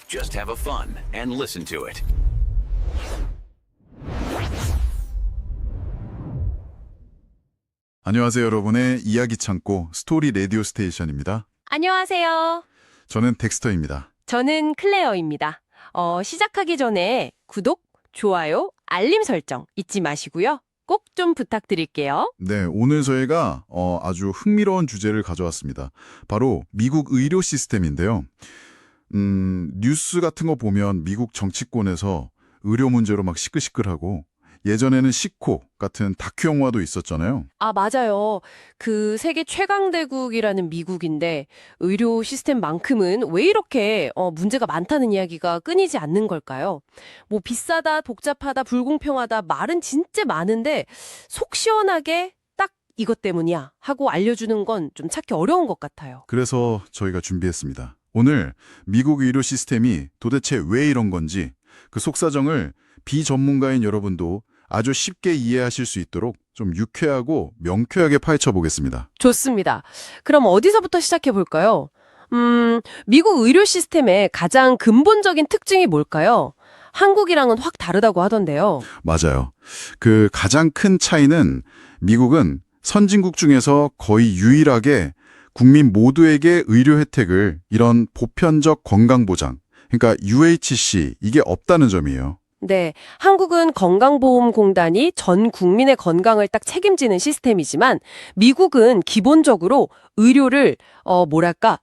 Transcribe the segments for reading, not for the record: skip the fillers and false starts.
Just have a fun and listen to it. 안녕하세요, 여러분의 이야기 창고 스토리 라디오 스테이션입니다. 안녕하세요. 저는 덱스터입니다. 저는 클레어입니다. 시작하기 전에 구독, 좋아요, 알림 설정 잊지 마시고요. 꼭 좀 부탁드릴게요. 네, 오늘 저희가 아주 흥미로운 주제를 가져왔습니다. 바로 미국 의료 시스템인데요. 뉴스 같은 거 보면 미국 정치권에서 의료 문제로 막 시끌시끌하고 예전에는 시코 같은 다큐 영화도 있었잖아요. 아, 맞아요. 그 세계 최강대국이라는 미국인데 의료 시스템만큼은 왜 이렇게 문제가 많다는 이야기가 끊이지 않는 걸까요? 뭐 비싸다, 복잡하다, 불공평하다 말은 진짜 많은데 속 시원하게 딱 이것 때문이야 하고 알려주는 건 좀 찾기 어려운 것 같아요. 그래서 저희가 준비했습니다. 오늘 미국 의료 시스템이 도대체 왜 이런 건지 그 속사정을 비전문가인 여러분도 아주 쉽게 이해하실 수 있도록 좀 유쾌하고 명쾌하게 파헤쳐 보겠습니다. 좋습니다. 그럼 어디서부터 시작해 볼까요? 미국 의료 시스템의 가장 근본적인 특징이 뭘까요? 한국이랑은 확 다르다고 하던데요. 맞아요. 그 가장 큰 차이는 미국은 선진국 중에서 거의 유일하게 국민 모두에게 의료 혜택을 이런 보편적 건강보장, 그러니까 UHC 이게 없다는 점이에요. 네, 한국은 건강보험공단이 전 국민의 건강을 딱 책임지는 시스템이지만 미국은 기본적으로 의료를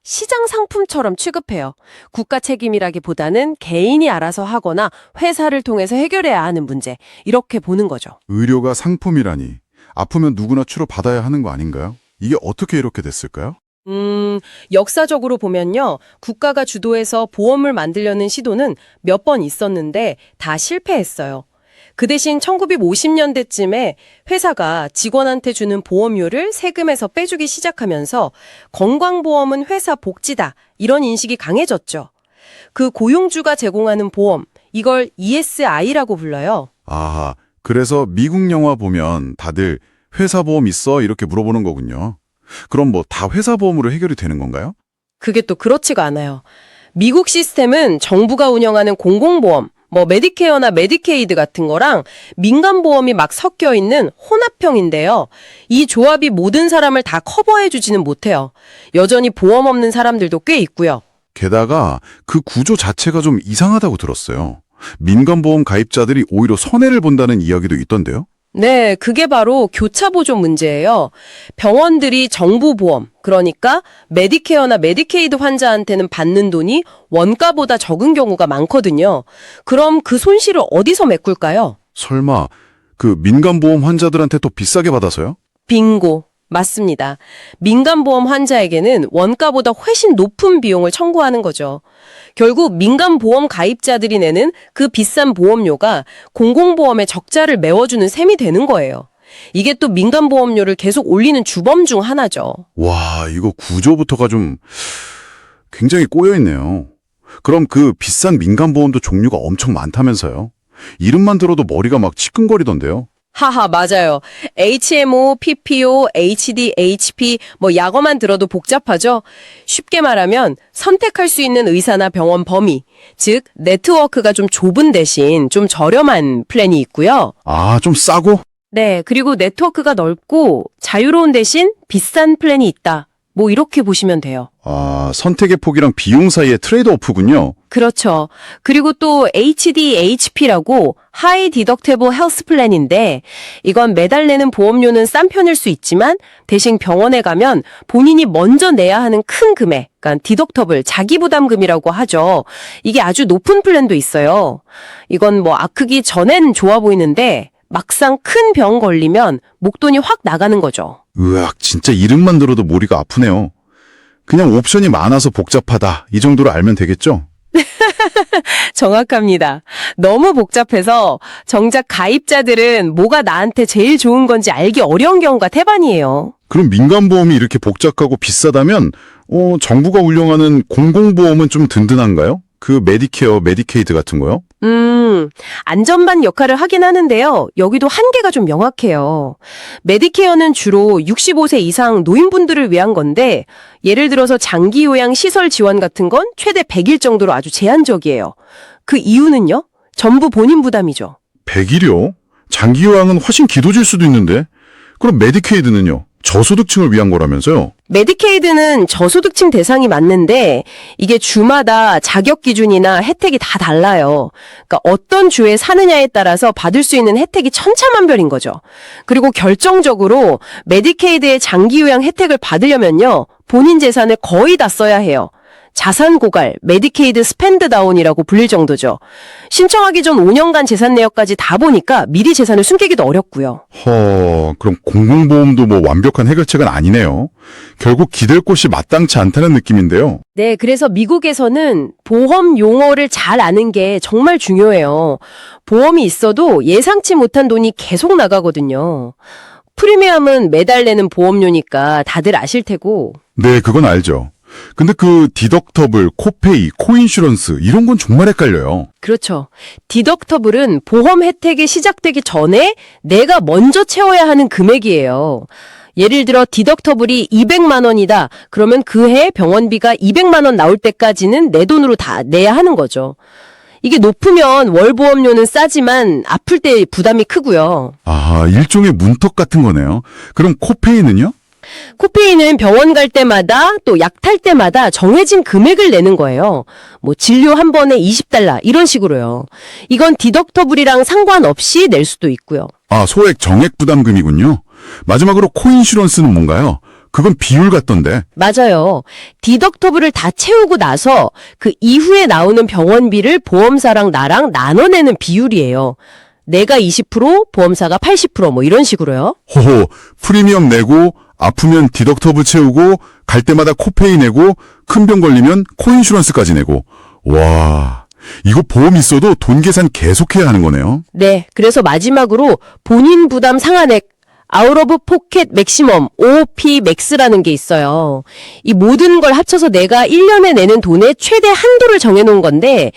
시장 상품처럼 취급해요. 국가 책임이라기보다는 개인이 알아서 하거나 회사를 통해서 해결해야 하는 문제, 이렇게 보는 거죠. 의료가 상품이라니 아프면 누구나 치료 받아야 하는 거 아닌가요? 이게 어떻게 이렇게 됐을까요? 역사적으로 보면요. 국가가 주도해서 보험을 만들려는 시도는 몇 번 있었는데 다 실패했어요. 그 대신 1950년대쯤에 회사가 직원한테 주는 보험료를 세금에서 빼주기 시작하면서 건강보험은 회사 복지다, 이런 인식이 강해졌죠. 그 고용주가 제공하는 보험, 이걸 ESI라고 불러요. 아, 그래서 미국 영화 보면 다들 회사 보험 있어? 이렇게 물어보는 거군요. 그럼 뭐 다 회사 보험으로 해결이 되는 건가요? 그게 또 그렇지가 않아요. 미국 시스템은 정부가 운영하는 공공보험, 메디케어나 메디케이드 같은 거랑 민간보험이 막 섞여 있는 혼합형인데요. 이 조합이 모든 사람을 다 커버해주지는 못해요. 여전히 보험 없는 사람들도 꽤 있고요. 게다가 그 구조 자체가 좀 이상하다고 들었어요. 민간보험 가입자들이 오히려 손해를 본다는 이야기도 있던데요? 네, 그게 바로 교차보조 문제예요. 병원들이 정부 보험, 그러니까 메디케어나 메디케이드 환자한테는 받는 돈이 원가보다 적은 경우가 많거든요. 그럼 그 손실을 어디서 메꿀까요? 설마 그 민간보험 환자들한테 더 비싸게 받아서요? 빙고. 맞습니다. 민간보험 환자에게는 원가보다 훨씬 높은 비용을 청구하는 거죠. 결국 민간보험 가입자들이 내는 그 비싼 보험료가 공공보험의 적자를 메워주는 셈이 되는 거예요. 이게 또 민간보험료를 계속 올리는 주범 중 하나죠. 와, 이거 구조부터가 좀 굉장히 꼬여있네요. 그럼 그 비싼 민간보험도 종류가 엄청 많다면서요? 이름만 들어도 머리가 막 치끈거리던데요? 하하, 맞아요. HMO, PPO, HD, HP, 약어만 들어도 복잡하죠? 쉽게 말하면 선택할 수 있는 의사나 병원 범위, 즉 네트워크가 좀 좁은 대신 좀 저렴한 플랜이 있고요. 아, 좀 싸고? 네, 그리고 네트워크가 넓고 자유로운 대신 비싼 플랜이 있다. 이렇게 보시면 돼요. 아, 선택의 폭이랑 비용 사이의 트레이드오프군요. 그렇죠. 그리고 또 HDHP라고 하이 디덕테이블 헬스 플랜인데 이건 매달 내는 보험료는 싼 편일 수 있지만 대신 병원에 가면 본인이 먼저 내야 하는 큰 금액, 그러니까 디덕터블, 자기부담금이라고 하죠. 이게 아주 높은 플랜도 있어요. 이건 아프기 전엔 좋아 보이는데 막상 큰 병 걸리면 목돈이 확 나가는 거죠. 으악, 진짜 이름만 들어도 머리가 아프네요. 그냥 옵션이 많아서 복잡하다, 이 정도로 알면 되겠죠? 정확합니다. 너무 복잡해서 정작 가입자들은 뭐가 나한테 제일 좋은 건지 알기 어려운 경우가 태반이에요. 그럼 민간보험이 이렇게 복잡하고 비싸다면 정부가 운영하는 공공보험은 좀 든든한가요? 그 메디케어, 메디케이드 같은 거요? 안전반 역할을 하긴 하는데요. 여기도 한계가 좀 명확해요. 메디케어는 주로 65세 이상 노인분들을 위한 건데 예를 들어서 장기 요양 시설 지원 같은 건 최대 100일 정도로 아주 제한적이에요. 그 이유는요? 전부 본인 부담이죠. 100일이요? 장기 요양은 훨씬 길어질 수도 있는데. 그럼 메디케이드는요? 저소득층을 위한 거라면서요? 메디케이드는 저소득층 대상이 맞는데 이게 주마다 자격 기준이나 혜택이 다 달라요. 그러니까 어떤 주에 사느냐에 따라서 받을 수 있는 혜택이 천차만별인 거죠. 그리고 결정적으로 메디케이드의 장기 요양 혜택을 받으려면요. 본인 재산을 거의 다 써야 해요. 자산 고갈, 메디케이드 스펜드 다운이라고 불릴 정도죠. 신청하기 전 5년간 재산 내역까지 다 보니까 미리 재산을 숨기기도 어렵고요. 그럼 공공보험도 뭐 완벽한 해결책은 아니네요. 결국 기댈 곳이 마땅치 않다는 느낌인데요. 네, 그래서 미국에서는 보험 용어를 잘 아는 게 정말 중요해요. 보험이 있어도 예상치 못한 돈이 계속 나가거든요. 프리미엄은 매달 내는 보험료니까 다들 아실 테고. 네, 그건 알죠. 근데 그 디덕터블, 코페이, 코인슈런스 이런 건 정말 헷갈려요. 그렇죠. 디덕터블은 보험 혜택이 시작되기 전에 내가 먼저 채워야 하는 금액이에요. 예를 들어 디덕터블이 200만 원이다. 그러면 그 해 병원비가 200만 원 나올 때까지는 내 돈으로 다 내야 하는 거죠. 이게 높으면 월 보험료는 싸지만 아플 때 부담이 크고요. 아, 일종의 문턱 같은 거네요. 그럼 코페이는요? 코페이는 병원 갈 때마다 또 약 탈 때마다 정해진 금액을 내는 거예요. 뭐 진료 한 번에 $20 이런 식으로요. 이건 디덕터블이랑 상관없이 낼 수도 있고요. 아, 소액 정액 부담금이군요. 마지막으로 코인슈런스는 뭔가요? 그건 비율 같던데. 맞아요. 디덕터블을 다 채우고 나서 그 이후에 나오는 병원비를 보험사랑 나랑 나눠내는 비율이에요. 내가 20%, 보험사가 80% 이런 식으로요. 호호, 프리미엄 내고 아프면 디덕터블 채우고 갈 때마다 코페이 내고 큰 병 걸리면 코인슈런스까지 내고. 와, 이거 보험 있어도 돈 계산 계속해야 하는 거네요. 네, 그래서 마지막으로 본인 부담 상한액 아웃 오브 포켓 맥시멈 OP 맥스라는 게 있어요. 이 모든 걸 합쳐서 내가 1년에 내는 돈의 최대 한도를 정해놓은 건데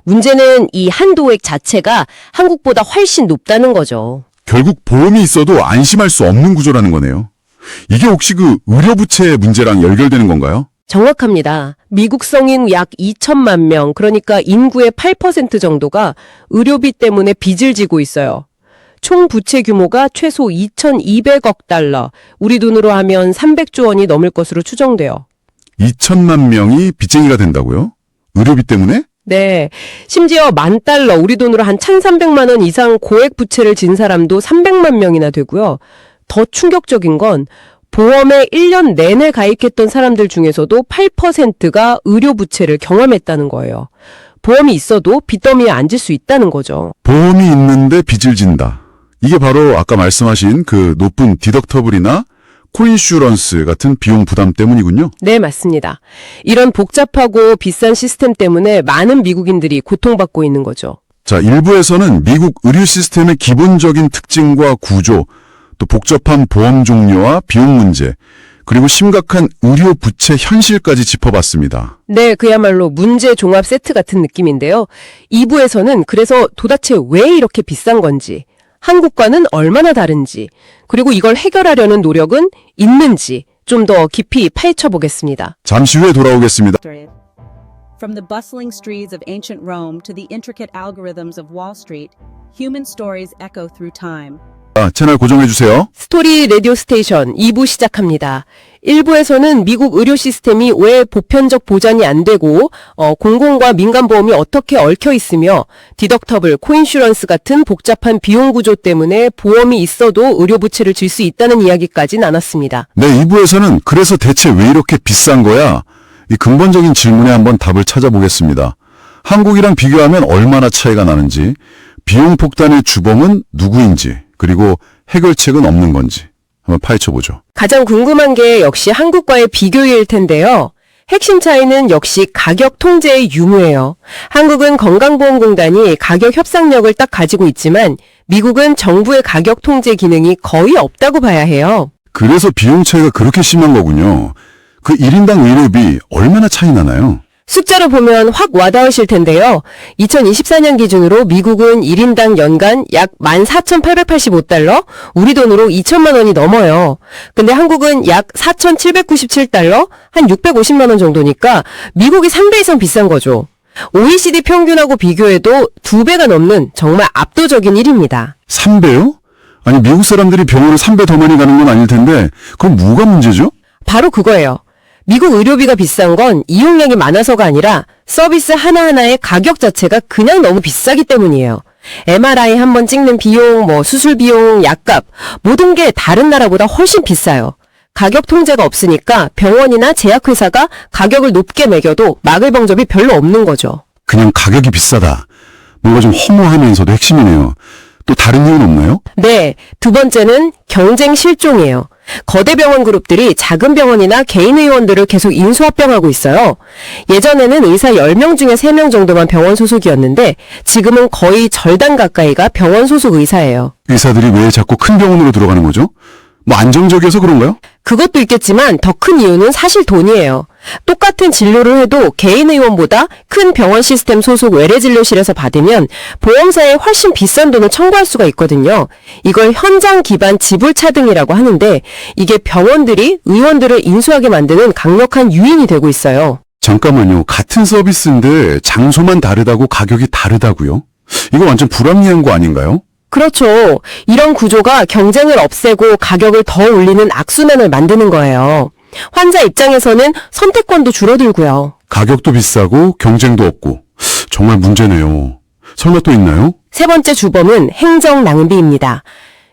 문제는 이 한도액 자체가 한국보다 훨씬 높다는 거죠. 결국 보험이 있어도 안심할 수 없는 구조라는 거네요. 이게 혹시 그 의료부채 문제랑 연결되는 건가요? 정확합니다. 미국 성인 약 2천만 명, 그러니까 인구의 8% 정도가 의료비 때문에 빚을 지고 있어요. 총 부채 규모가 최소 2,200억 달러, 우리 돈으로 하면 300조 원이 넘을 것으로 추정돼요. 2천만 명이 빚쟁이가 된다고요? 의료비 때문에? 네. 심지어 $10,000, 우리 돈으로 한 1,300만 원 이상 고액 부채를 진 사람도 300만 명이나 되고요. 더 충격적인 건 보험에 1년 내내 가입했던 사람들 중에서도 8%가 의료 부채를 경험했다는 거예요. 보험이 있어도 빚더미에 앉을 수 있다는 거죠. 보험이 있는데 빚을 진다. 이게 바로 아까 말씀하신 그 높은 디덕터블이나 코인슈런스 같은 비용 부담 때문이군요. 네, 맞습니다. 이런 복잡하고 비싼 시스템 때문에 많은 미국인들이 고통받고 있는 거죠. 자, 일부에서는 미국 의료 시스템의 기본적인 특징과 구조, 또 복잡한 보험 종류와 비용 문제, 그리고 심각한 의료 부채 현실까지 짚어봤습니다. 네, 그야말로 문제 종합 세트 같은 느낌인데요. 2부에서는 그래서 도대체 왜 이렇게 비싼 건지, 한국과는 얼마나 다른지, 그리고 이걸 해결하려는 노력은 있는지 좀 더 깊이 파헤쳐 보겠습니다. 잠시 후에 돌아오겠습니다. From the bustling streets of ancient Rome to the intricate algorithms of Wall Street, human stories echo through time. 채널 고정해주세요. 스토리 라디오 스테이션 2부 시작합니다. 1부에서는 미국 의료 시스템이 왜 보편적 보장이 안 되고 공공과 민간보험이 어떻게 얽혀 있으며 디덕터블, 코인슈런스 같은 복잡한 비용 구조 때문에 보험이 있어도 의료 부채를 질 수 있다는 이야기까지 나눴습니다. 네, 2부에서는 그래서 대체 왜 이렇게 비싼 거야? 이 근본적인 질문에 한번 답을 찾아보겠습니다. 한국이랑 비교하면 얼마나 차이가 나는지, 비용 폭탄의 주범은 누구인지, 그리고 해결책은 없는 건지 한번 파헤쳐보죠. 가장 궁금한 게 역시 한국과의 비교일 텐데요. 핵심 차이는 역시 가격 통제의 유무예요. 한국은 건강보험공단이 가격 협상력을 딱 가지고 있지만 미국은 정부의 가격 통제 기능이 거의 없다고 봐야 해요. 그래서 비용 차이가 그렇게 심한 거군요. 그 1인당 의료비 얼마나 차이 나나요? 숫자로 보면 확 와닿으실 텐데요. 2024년 기준으로 미국은 1인당 연간 약 14,885달러, 우리 돈으로 2천만 원이 넘어요. 근데 한국은 약 4,797달러, 한 650만 원 정도니까 미국이 3배 이상 비싼 거죠. OECD 평균하고 비교해도 2배가 넘는 정말 압도적인 일입니다. 3배요? 아니, 미국 사람들이 병원을 3배 더 많이 가는 건 아닐 텐데 그럼 뭐가 문제죠? 바로 그거예요. 미국 의료비가 비싼 건 이용량이 많아서가 아니라 서비스 하나하나의 가격 자체가 그냥 너무 비싸기 때문이에요. MRI 한 번 찍는 비용, 수술 비용, 약값, 모든 게 다른 나라보다 훨씬 비싸요. 가격 통제가 없으니까 병원이나 제약회사가 가격을 높게 매겨도 막을 방법이 별로 없는 거죠. 그냥 가격이 비싸다. 뭔가 좀 허무하면서도 핵심이네요. 또 다른 이유는 없나요? 네, 두 번째는 경쟁 실종이에요. 거대 병원 그룹들이 작은 병원이나 개인 의원들을 계속 인수합병하고 있어요. 예전에는 의사 10명 중에 3명 정도만 병원 소속이었는데 지금은 거의 절반 가까이가 병원 소속 의사예요. 의사들이 왜 자꾸 큰 병원으로 들어가는 거죠? 뭐 안정적이어서 그런가요? 그것도 있겠지만 더 큰 이유는 사실 돈이에요. 똑같은 진료를 해도 개인 의원보다 큰 병원 시스템 소속 외래진료실에서 받으면 보험사에 훨씬 비싼 돈을 청구할 수가 있거든요. 이걸 현장 기반 지불차등이라고 하는데 이게 병원들이 의원들을 인수하게 만드는 강력한 유인이 되고 있어요. 잠깐만요. 같은 서비스인데 장소만 다르다고 가격이 다르다고요? 이거 완전 불합리한 거 아닌가요? 그렇죠. 이런 구조가 경쟁을 없애고 가격을 더 올리는 악순환을 만드는 거예요. 환자 입장에서는 선택권도 줄어들고요. 가격도 비싸고 경쟁도 없고 정말 문제네요. 설마 또 있나요? 세 번째 주범은 행정 낭비입니다.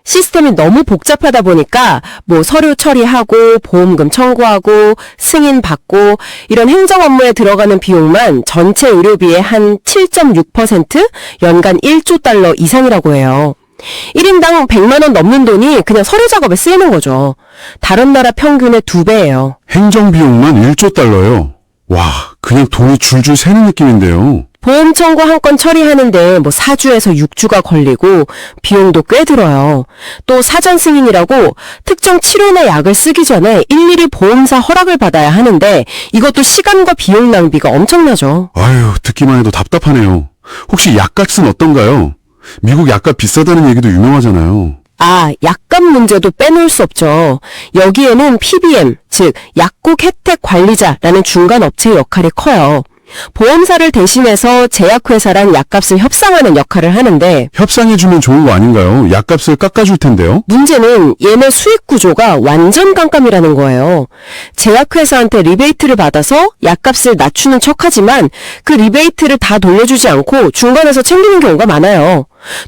시스템이 너무 복잡하다 보니까 서류 처리하고 보험금 청구하고 승인 받고 이런 행정 업무에 들어가는 비용만 전체 의료비의 한 7.6%, 연간 1조 달러 이상이라고 해요. 1인당 100만 원 넘는 돈이 그냥 서류 작업에 쓰이는 거죠. 다른 나라 평균의 2배예요. 행정비용만 1조 달러요. 와, 그냥 돈이 줄줄 새는 느낌인데요. 보험 청구 한 건 처리하는데 4주에서 6주가 걸리고 비용도 꽤 들어요. 또 사전 승인이라고 특정 치료나 약을 쓰기 전에 일일이 보험사 허락을 받아야 하는데 이것도 시간과 비용 낭비가 엄청나죠. 아유, 듣기만 해도 답답하네요. 혹시 약값은 어떤가요? 미국 약값 비싸다는 얘기도 유명하잖아요. 약값 문제도 빼놓을 수 없죠. 여기에는 PBM, 즉 약국 혜택 관리자라는 중간 업체의 역할이 커요. 보험사를 대신해서 제약회사랑 약값을 협상하는 역할을 하는데 협상해주면 좋은 거 아닌가요? 약값을 깎아줄 텐데요. 문제는 얘네 수익 구조가 완전 깜깜이라는 거예요. 제약회사한테 리베이트를 받아서 약값을 낮추는 척하지만 그 리베이트를 다 돌려주지 않고 중간에서 챙기는 경우가 많아요.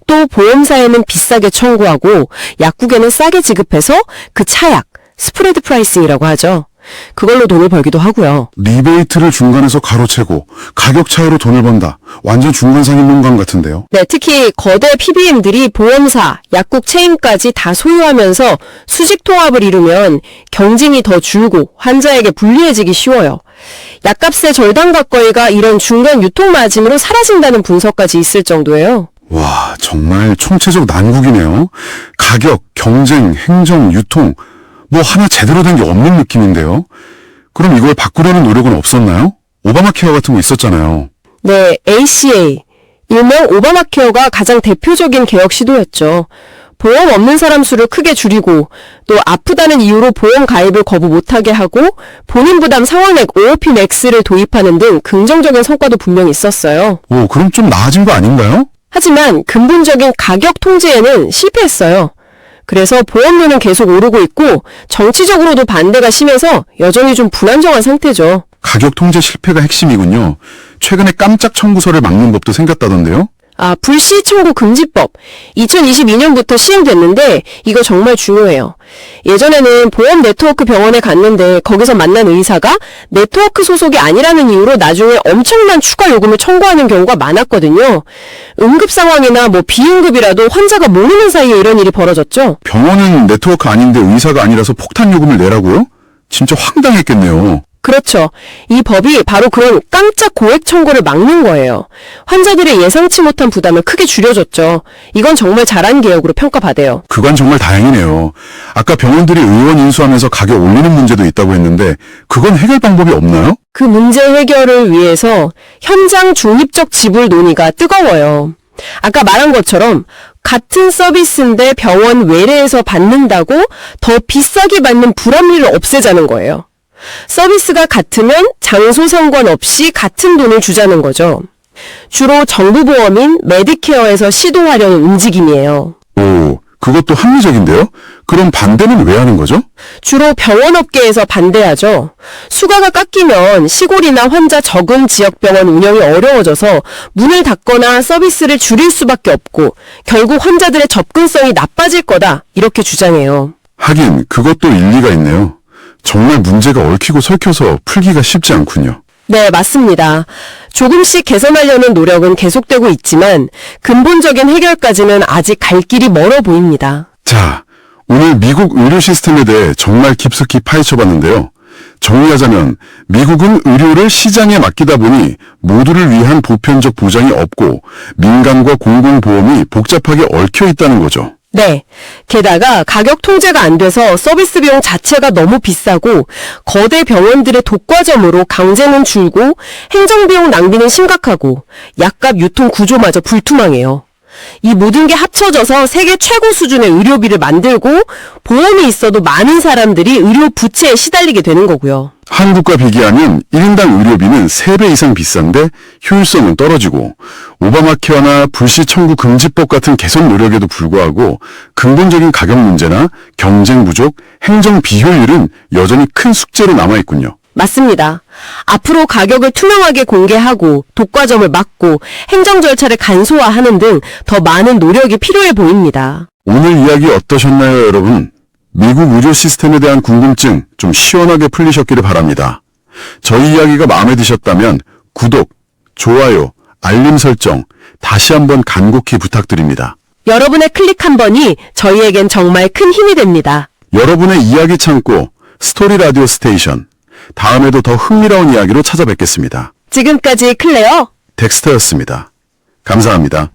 또 보험사에는 비싸게 청구하고 약국에는 싸게 지급해서 그 차약, 스프레드 프라이싱이라고 하죠. 그걸로 돈을 벌기도 하고요. 리베이트를 중간에서 가로채고 가격 차이로 돈을 번다. 완전 중간상인농간 같은데요. 네, 특히 거대 PBM들이 보험사, 약국 체인까지 다 소유하면서 수직 통합을 이루면 경쟁이 더 줄고 환자에게 불리해지기 쉬워요. 약값의 절반 가까이가 이런 중간 유통 마진으로 사라진다는 분석까지 있을 정도예요. 와, 정말 총체적 난국이네요. 가격, 경쟁, 행정, 유통 하나 제대로 된 게 없는 느낌인데요. 그럼 이걸 바꾸려는 노력은 없었나요? 오바마 케어 같은 거 있었잖아요. 네, ACA, 일명 오바마 케어가 가장 대표적인 개혁 시도였죠. 보험 없는 사람 수를 크게 줄이고 또 아프다는 이유로 보험 가입을 거부 못하게 하고 본인 부담 상환액 OOP 맥스를 도입하는 등 긍정적인 성과도 분명히 있었어요. 그럼 좀 나아진 거 아닌가요? 하지만 근본적인 가격 통제에는 실패했어요. 그래서 보험료는 계속 오르고 있고 정치적으로도 반대가 심해서 여전히 좀 불안정한 상태죠. 가격 통제 실패가 핵심이군요. 최근에 깜짝 청구서를 막는 법도 생겼다던데요? 불시 청구 금지법. 2022년부터 시행됐는데 이거 정말 중요해요. 예전에는 보험 네트워크 병원에 갔는데 거기서 만난 의사가 네트워크 소속이 아니라는 이유로 나중에 엄청난 추가 요금을 청구하는 경우가 많았거든요. 응급 상황이나 비응급이라도 환자가 모르는 사이에 이런 일이 벌어졌죠. 병원은 네트워크 아닌데 의사가 아니라서 폭탄 요금을 내라고요? 진짜 황당했겠네요. 그렇죠. 이 법이 바로 그런 깜짝 고액 청구를 막는 거예요. 환자들의 예상치 못한 부담을 크게 줄여줬죠. 이건 정말 잘한 개혁으로 평가받아요. 그건 정말 다행이네요. 아까 병원들이 의원 인수하면서 가격 올리는 문제도 있다고 했는데 그건 해결 방법이 없나요? 그 문제 해결을 위해서 현장 중립적 지불 논의가 뜨거워요. 아까 말한 것처럼 같은 서비스인데 병원 외래에서 받는다고 더 비싸게 받는 불합리를 없애자는 거예요. 서비스가 같으면 장소 상관없이 같은 돈을 주자는 거죠. 주로 정부보험인 메디케어에서 시도하려는 움직임이에요. 오, 그것도 합리적인데요? 그럼 반대는 왜 하는 거죠? 주로 병원업계에서 반대하죠. 수가가 깎이면 시골이나 환자 적은 지역병원 운영이 어려워져서 문을 닫거나 서비스를 줄일 수밖에 없고 결국 환자들의 접근성이 나빠질 거다 이렇게 주장해요. 하긴 그것도 일리가 있네요. 정말 문제가 얽히고 설켜서 풀기가 쉽지 않군요. 네, 맞습니다. 조금씩 개선하려는 노력은 계속되고 있지만 근본적인 해결까지는 아직 갈 길이 멀어 보입니다. 자, 오늘 미국 의료 시스템에 대해 정말 깊숙이 파헤쳐봤는데요. 정리하자면 미국은 의료를 시장에 맡기다 보니 모두를 위한 보편적 보장이 없고 민간과 공공보험이 복잡하게 얽혀 있다는 거죠. 네. 게다가 가격 통제가 안 돼서 서비스 비용 자체가 너무 비싸고 거대 병원들의 독과점으로 강제는 줄고 행정비용 낭비는 심각하고 약값 유통 구조마저 불투명해요. 이 모든 게 합쳐져서 세계 최고 수준의 의료비를 만들고 보험이 있어도 많은 사람들이 의료 부채에 시달리게 되는 거고요. 한국과 비교하면 1인당 의료비는 3배 이상 비싼데 효율성은 떨어지고 오바마 케어나 불시 청구 금지법 같은 개선 노력에도 불구하고 근본적인 가격 문제나 경쟁 부족, 행정 비효율은 여전히 큰 숙제로 남아있군요. 맞습니다. 앞으로 가격을 투명하게 공개하고 독과점을 막고 행정 절차를 간소화하는 등 더 많은 노력이 필요해 보입니다. 오늘 이야기 어떠셨나요, 여러분? 미국 의료 시스템에 대한 궁금증 좀 시원하게 풀리셨기를 바랍니다. 저희 이야기가 마음에 드셨다면 구독, 좋아요, 알림 설정 다시 한번 간곡히 부탁드립니다. 여러분의 클릭 한 번이 저희에겐 정말 큰 힘이 됩니다. 여러분의 이야기 창고 스토리 라디오 스테이션 다음에도 더 흥미로운 이야기로 찾아뵙겠습니다. 지금까지 클레어 덱스터였습니다. 감사합니다.